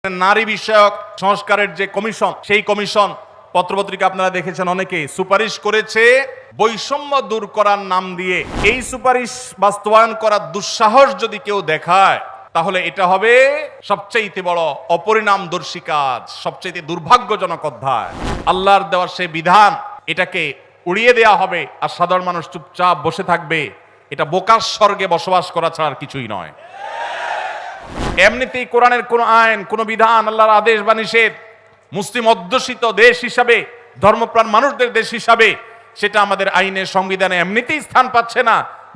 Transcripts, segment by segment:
নারী বিষয়ক সংস্কারের যে কমিশন, সেই কমিশন পত্রপত্রিকা আপনারা দেখেছেন, অনেকে সুপারিশ করেছে বৈষম্য দূর করার নাম দিয়ে। এই সুপারিশ বাস্তবায়ন করার দুঃসাহস যদি কেউ দেখায়, তাহলে এটা হবে সবচেয়ে বড় অপরিণামদর্শী কাজ, সবচেয়ে দুর্ভাগ্যজনক অধ্যায়। আল্লাহর দেওয়ার সেই বিধান, এটাকে উড়িয়ে দেয়া হবে আর সাধারণ মানুষ চুপচাপ বসে থাকবে। এটা বোকার স্বর্গে বসবাস করা ছাড়া আর কিছুই নয়। এমনিতেই কোরআনের কোন আইন, কোন বিধান, আল্লাহর আদেশ বা নিষেধ মুসলিম অধ্যুষিত দেশ হিসাবে, ধর্মপ্রাণ মানুষদের দেশ হিসাবে, সেটা আমাদের আইনে, সংবিধানে এমনিতেই স্থান পাচ্ছে না।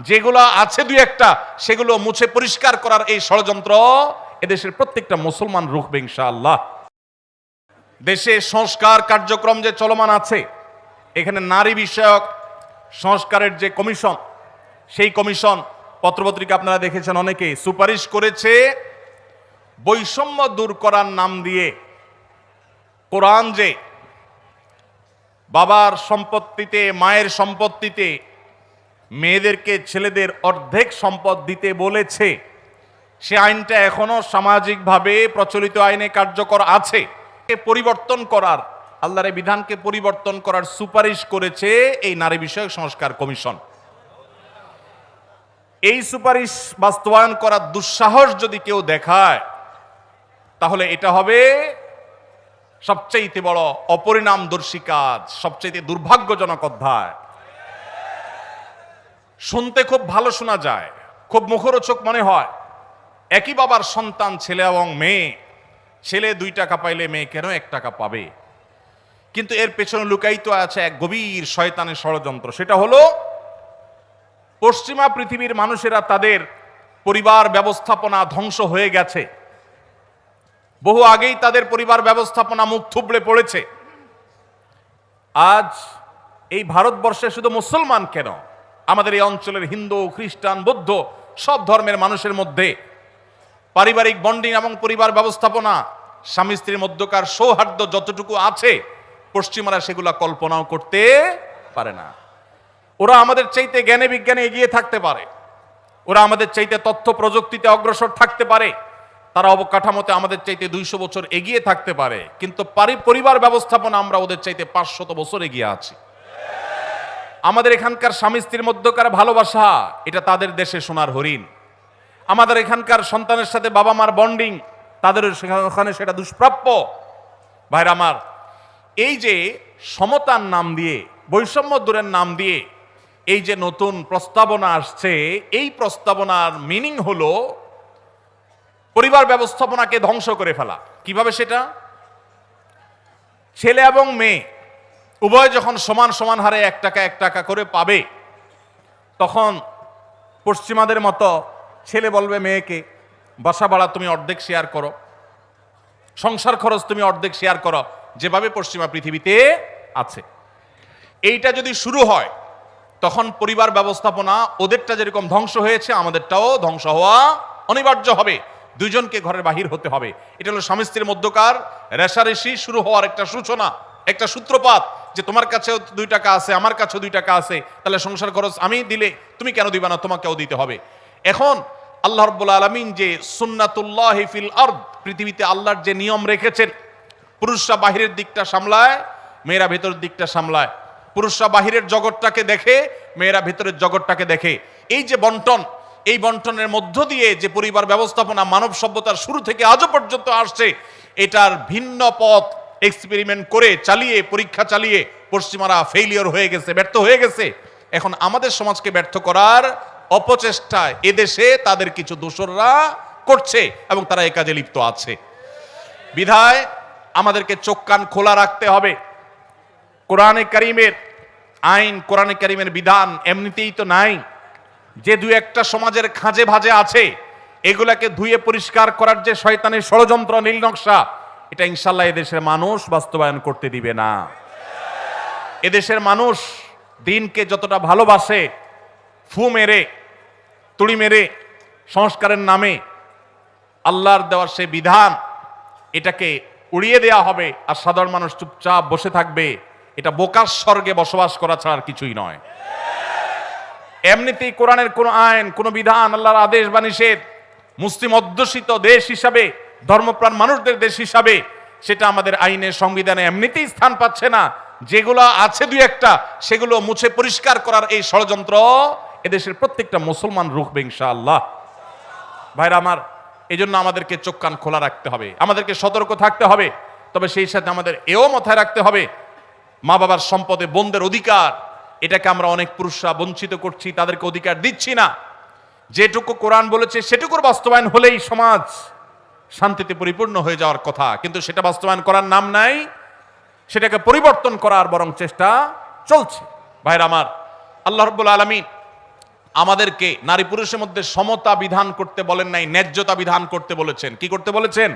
যেগুলো আছে দুই একটা, সেগুলো মুছে পরিষ্কার করার এই ষড়যন্ত্র এদেশের প্রত্যেকটা মুসলমান রুখবে ইনশাআল্লাহ। দেশে সংস্কার কার্যক্রম যে চলমান আছে, এখানে নারী বিষয়ক সংস্কারের যে কমিশন, সেই কমিশন পত্রপত্রিকা আপনারা দেখেছেন, অনেকে সুপারিশ করেছে বৈষম্য দূর করার নাম দিয়ে। কোরআন যে বাবার সম্পত্তিতে, মায়ের সম্পত্তিতে মেয়েদেরকে ছেলেদের অর্ধেক সম্পদ দিতে বলেছে, সে আইনটা এখনো সামাজিকভাবে প্রচলিত আইনে কার্যকর আছে। পরিবর্তন করার, আল্লাহর এই বিধানকে পরিবর্তন করার সুপারিশ করেছে এই নারী বিষয়ক সংস্কার কমিশন। এই সুপারিশ বাস্তবায়ন করার দুঃসাহস যদি কেউ দেখায়, তাহলে এটা হবে সবচেয়ে বড় অপরিণামদর্শী কাজ, সবচেয়ে দুর্ভাগ্যজনক অধ্যায়। শুনতে খুব ভালো শোনা যায়, খুব মুখরোচক মনে হয়। একই বাবার সন্তান, ছেলে এবং মেয়ে, ছেলে 2 টাকা পাইলে মেয়ে কেন 1 টাকা পাবে? কিন্তু এর পেছনে লুকায়িত আছে এক গভীর শয়তানের ষড়যন্ত্র। সেটা হলো, পশ্চিমা পৃথিবীর মানুষেরা তাদের পরিবার ব্যবস্থাপনা ধ্বংস হয়ে গেছে। বহু আগেই তাদের পরিবার ব্যবস্থাপনা মুখ থুবড়ে পড়েছে। আজ এই ভারতবর্ষে শুধু মুসলমান কেন, আমাদের এই অঞ্চলের হিন্দু, খ্রিস্টান, বৌদ্ধ সব ধর্মের মানুষের মধ্যে পারিবারিক বন্ডিং এবং পরিবার ব্যবস্থাপনা, স্বামী স্ত্রীর মধ্যকার সৌহার্দ্য যতটুকু আছে, পশ্চিমারা সেগুলা কল্পনাও করতে পারে না। ওরা আমাদের চাইতে জ্ঞানে বিজ্ঞানে এগিয়ে থাকতে পারে, ওরা আমাদের চাইতে তথ্য প্রযুক্তিতে অগ্রসর থাকতে পারে, তারা অবকাঠামোতে আমাদের চাইতে 200 বছর এগিয়ে থাকতে পারে, কিন্তু পরিবার ব্যবস্থাপনা আমরা ওদের চাইতে 500 বছর এগিয়ে আছি। আমাদের এখানকার স্বামী স্ত্রীর মধ্যকার ভালোবাসা, এটা তাদের দেশে সোনার হরিণ। আমাদের এখানকার সন্তানের সাথে বাবা মার বন্ডিং, তাদের ওখানে সেটা দুষ্প্রাপ্য। ভাইরা আমার, এই যে সমতার নাম দিয়ে, বৈষম্য দূরের নাম দিয়ে এই যে নতুন প্রস্তাবনা আসছে, এই প্রস্তাবনার মিনিং হলো পরিবার ব্যবস্থাপনাকে ধ্বংস করে ফেলা। কিভাবে সেটা? ছেলে এবং মেয়ে উভয় যখন সমান সমান হারে 1 টাকা 1 টাকা করে পাবে, তখন পশ্চিমাদের মতো ছেলে বলবে মেয়েকে, বাসা ভাড়া তুমি অর্ধেক শেয়ার করো, সংসার খরচ তুমি অর্ধেক শেয়ার করো, যেভাবে পশ্চিমা পৃথিবীতে আছে। এইটা যদি শুরু হয়, তখন পরিবার ব্যবস্থাপনা ওদেরটা যেরকম ধ্বংস হয়েছে, আমাদেরটাও ধ্বংস হওয়া অনিবার্য হবে। দুইজনকে ঘরের বাহির হতে হবে। এটা হলো স্বামী স্ত্রীর মধ্যকার রেষারেষি শুরু হওয়ার একটা সূচনা, একটা সূত্রপাত, যে তোমার কাছেও 2 টাকা আছে, আমার কাছেও 2 টাকা আছে, তাহলে সংসার খরচ আমি দিলে তুমি কেন দিবা না, তোমাকেও দিতে হবে। এখন আল্লাহ রাব্বুল আলামিন যে সুন্নাতুল্লাহি ফিল আরদ, পৃথিবীতে আল্লাহর যে নিয়ম রেখেছেন, পুরুষরা বাহিরের দিকটা সামলায়, মেয়েরা ভেতরের দিকটা সামলায়। পুরুষরা বাহিরের জগৎটাকে দেখে, মেয়েরা ভেতরের জগৎটাকে দেখে। এই যে বন্টন, এই বন্টনের মধ্য দিয়ে যে পরিবার ব্যবস্থাপনা মানব সভ্যতার শুরু থেকে আজও পর্যন্ত আসছে, এটার ভিন্ন পথ এক্সপেরিমেন্ট করে, চালিয়ে, পরীক্ষা চালিয়ে পশ্চিমারা ফেইলিওর হয়ে গেছে, ব্যর্থ হয়ে গেছে। এখন আমাদের সমাজকে ব্যর্থ করার অপচেষ্টা এদেশে তাদের কিছু দোসররা করছে এবং তারা এই কাজে লিপ্ত আছে। বিধায় আমাদেরকে চোখ কান খোলা রাখতে হবে। কোরআনে কারিমের আইন, কোরআনে কারিমের বিধান এমনিতেই তো নাই, যে 2-1টা সমাজের খাঁজে ভাজে আছে, এগুলাকে ধুয়ে পরিষ্কার করার যে শয়তানের ষড়যন্ত্র, নীল নকশা, এটা ইনশাল্লাহ এদেশের মানুষ বাস্তবায়ন করতে দিবে না। এদেশের মানুষ দিনকে যতটা ভালোবাসে, ফু মেরে, তুড়ি মেরে সংস্কারের নামে আল্লাহর দেওয়ার সেই বিধান, এটাকে উড়িয়ে দেয়া হবে আর সাধারণ মানুষ চুপচাপ বসে থাকবে। এটা বোকার স্বর্গে বসবাস করা ছাড়া আর কিছুই নয়। এমনিতেই কোরআনের কোন আইন, কোন বিধান, আল্লাহর আদেশ বা নিষেধ মুসলিম অধ্যুষিত দেশ হিসাবে, ধর্মপ্রাণ মানুষদের দেশ হিসাবে সেটা আমাদের আইনে সংবিধানে এমনিতেই স্থান পাচ্ছে না। যেগুলো আছে দুই একটা সেগুলো মুছে পরিষ্কার করার এই ষড়যন্ত্র এদেশের প্রত্যেকটা মুসলমান রুখবে ইনশাআল্লাহ। ভাইরা আমার, এই জন্য আমাদেরকে চোখ কান খোলা রাখতে হবে, আমাদেরকে সতর্ক থাকতে হবে। তবে সেই সাথে আমাদের এও মাথায় রাখতে হবে, মা বাবার সম্পদে বোনদের অধিকার, এটাকে আমরা অনেক পুরুষরা বঞ্চিত করছি, তাদেরকে অধিকার দিচ্ছি না। যেটুকু কোরআন বলেছে সেটুকুর বাস্তবায়ন হলেই সমাজ শান্তিতে পরিপূর্ণ হয়ে যাওয়ার কথা, কিন্তু সেটা বাস্তবায়ন করার নাম নাই, সেটাকে পরিবর্তন করার বরং চেষ্টা চলছে। ভাইরা আমার, আল্লাহ রাব্বুল আলামিন আমাদেরকে নারী পুরুষের মধ্যে সমতা বিধান করতে বলেন নাই, ন্যায্যতা বিধান করতে বলেছেন। কি করতে বলেছেন?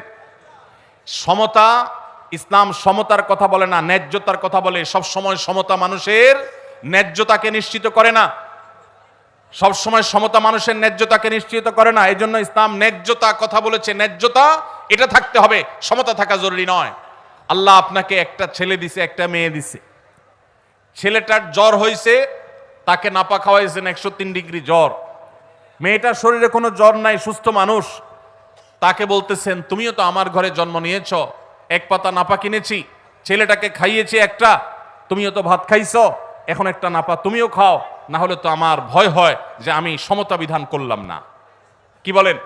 সমতা। ইসলাম সমতার কথা বলে না, ন্যায্যতার কথা বলে। সব সময় সমতা মানুষের ন্যায্যতাকে নিশ্চিত করে না, সব সময় সমতা মানুষের ন্যায্যতাকে নিশ্চিত করে না। এই জন্য ইসলাম ন্যায্যতা কথা বলেছে। ন্যায্যতা এটা থাকতে হবে, সমতা থাকা জরুরি নয়। আল্লাহ আপনাকে একটা ছেলে দিছে, একটা মেয়ে দিছে। ছেলেটার জ্বর হয়েছে, তাকে নাপা খাওয়াইছেন 103 ডিগ্রি জ্বর। মেয়েটার শরীরে কোনো জ্বর নাই, সুস্থ মানুষ। তাকে বলতেছেন তুমিও তো আমার ঘরে জন্ম নিয়েছ, এক পাতা নাপা কিনেছি, ছেলেটাকে খাইয়েছি একটা, তুমিও তো ভাত খাইছো, এখন একটা নাপা তুমিও খাও, না হলে তো আমার ভয় হয় যে আমি সমতা বিধান করলাম না। কি বলেন?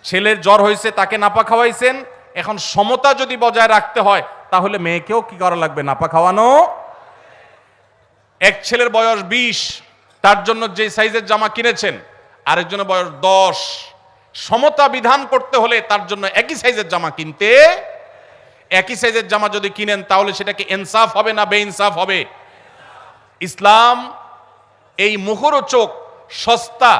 ছেলের জ্বর হয়েছে, তাকে নাপা খাওয়াইছেন, এখন সমতা যদি বজায় রাখতে হয় তাহলে মেয়েকেও কি করা লাগবে? নাপা খাওয়ানো। এক ছেলের বয়স 20, তার জন্য যে সাইজের জামা কিনেছেন, আরেকজনের বয়স 10। সমতা বিধান করতে হলে তার জন্য একই সাইজের জামা কিনতে, একই সাইজের জামা যদি কিনেন তাহলে সেটা কি ইনসাফ হবে না বেইনসাফ হবে? ইসলাম এই মুখরোচক, সস্তা,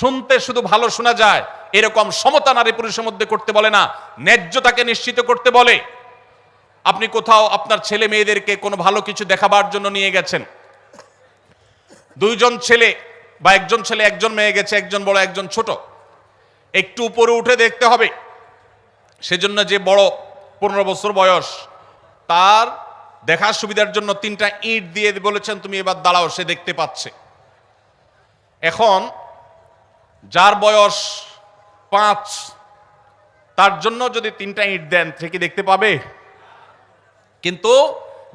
শুনতে শুধু ভালো শোনা যায় এরকম সমতা নারী পুরুষের মধ্যে করতে বলে না, ন্যায্যতাকে নিশ্চিত করতে বলে। আপনি কোথাও আপনার ছেলে মেয়েদেরকে কোনো ভালো কিছু দেখাবার জন্য নিয়ে গেছেন, দুইজন ছেলে বা একজন ছেলে একজন মেয়ে গেছে, একজন বড় একজন ছোট, একটু উপরে উঠে দেখতে হবে। সেজন্য যে বড় 15 বছর বয়স, তার দেখার সুবিধার জন্য 3টা ইট দিয়ে বলেছেন তুমি এবার দাঁড়াও, সে দেখতে পাচ্ছে। এখন যার বয়স 5, তার জন্য যদি 3টা ইট দেন সে কি দেখতে পাবে? কিন্তু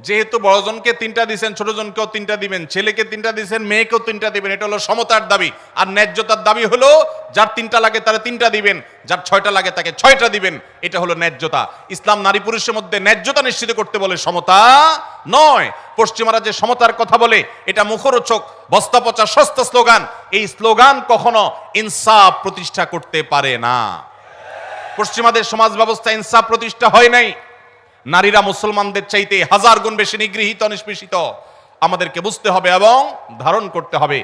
যেহেতু বড়জনকে 3টা দিবেন, ছোটজনকেও 3টা দিবেন, ছেলেকে 3টা দিবেন, মেয়েকেও 3টা দিবেন, এটা হলো সমতার দাবি। আর ন্যায্যতার দাবি হলো যার 3টা লাগে তারা 3টা দিবেন, যার 6টা লাগে তাকে 6টা দিবেন। এটা হলো ন্যায্যতা। ইসলাম নারী পুরুষের মধ্যে ন্যায্যতা নিশ্চিত করতে বলে, সমতা নয়। পশ্চিমারা যে সমতার কথা বলে এটা মুখরোচক, বস্তা পচা, সস্তা স্লোগান। এই স্লোগান কখনো ইনসাফ প্রতিষ্ঠা করতে পারে না। পশ্চিমাদের সমাজ ব্যবস্থা ইনসাফ প্রতিষ্ঠা হয় নাই। নারীরা মুসলমানদের চাইতে 1000 গুণ বেশি নিগৃহীত, নিষ্পেষিত। আমাদেরকে বুঝতে হবে এবং ধারণ করতে হবে।